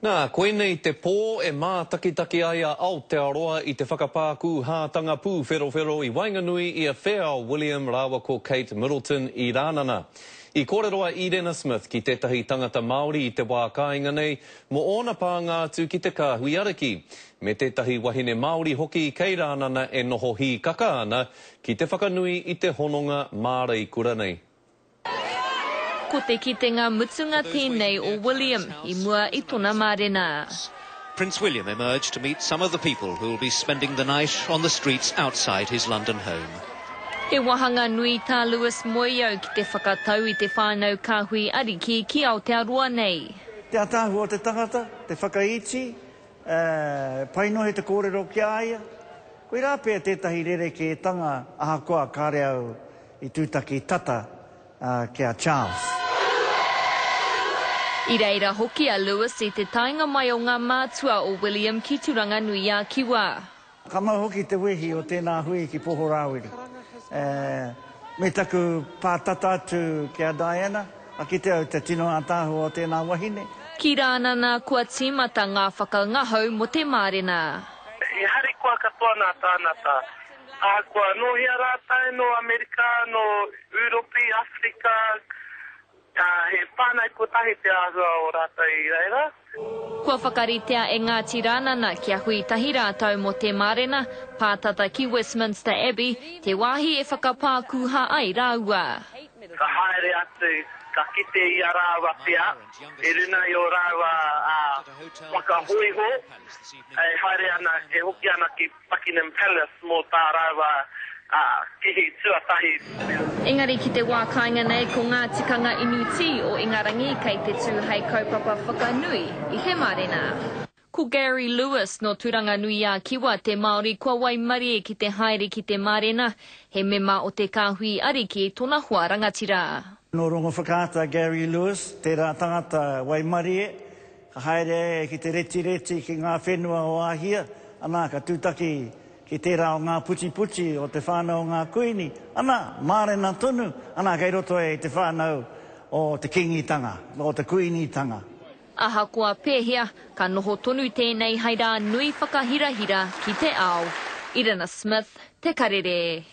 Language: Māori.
Nā, koe nei te pō e mātakitaki ai a Aotearoa i te whakapāku hātanga pū whero i Wainganui i a Whea William rawa ko Kate Middleton i rānana. I kōreroa Irena Smith ki tētahi tangata Māori i te wā kāinga nei, mo ōna pānga atu ki te kāhui ariki. Me tētahi wahine Māori hoki kei rānana e noho hi kaka ana ki te whakanui i te hononga Māori kura nei. Ko te kitenga mutunga tēnei o William I mua I tōna mārena. Prince William emerged to meet some of the people who will be spending the night on the streets outside his London home. He wahanga nui tā Lewis Moyo ki te whakatau I te whānau kāhui ariki ki Aotearoa nei. Te atahu o te tangata, te whakaiti, painohe te kōrero ki aia. Koe rā pēr tētahi rere ke tanga ahakoa kāreau I tūtaki tata ki a Charles. I reira hoki a Lewis I te tainga mai o ngā mātua o William ki turanga nui a Kiwa. Ka mau hoki te wehi o tēnā hui ki Pohorawiri. Me taku pātata atu ki a Diana, a ki te au te tino atahu o tēnā wahine. Ki rānana kua tīmata ngā whakangahau mo te mārena. I hari kua katoa nā tānata. A kua nohia rātai no Amerika, no Europe, Afrika, he whānau ko tahi te ahua o rātai I reira. Kua whakaritea e Ngāti Rānana kia hui tahi rātau mo te mārena, pātata ki Westminster Abbey, te wāhi e whakapākuha ai rāua. Ka haere atu, ka kite I a rāwa pia, e runa I o rāwa whakahoiho, e haere ana, e hoki ana ki Buckingham Palace mō tā rāwa kihi tuatahi. Engari ki te wā kāinga nei ko ngā tikanga inuti o Ingarangi kei te tū hei kaupapa whakanui I he mārena. Ko Gary Lewis no Turanga Nui a Kiwa te Māori kua waimarie ki te haere ki te mārena, he mema o te kāhui ariki tōna hua rangatira. No rongo whakaata Gary Lewis, tērā tangata waimarie, ka haere ki te reti ki ngā whenua o ahia, anā ka tūtaki ki tērā o ngā puti o te whānau o ngā kuini, ana mārena tonu, ana kei roto e te whānau o te kingitanga, o te kuinitanga. Aha kua pēhia, ka noho tonu tēnei haira nui whakahirahira ki te ao. Irena Smith, Te Karere.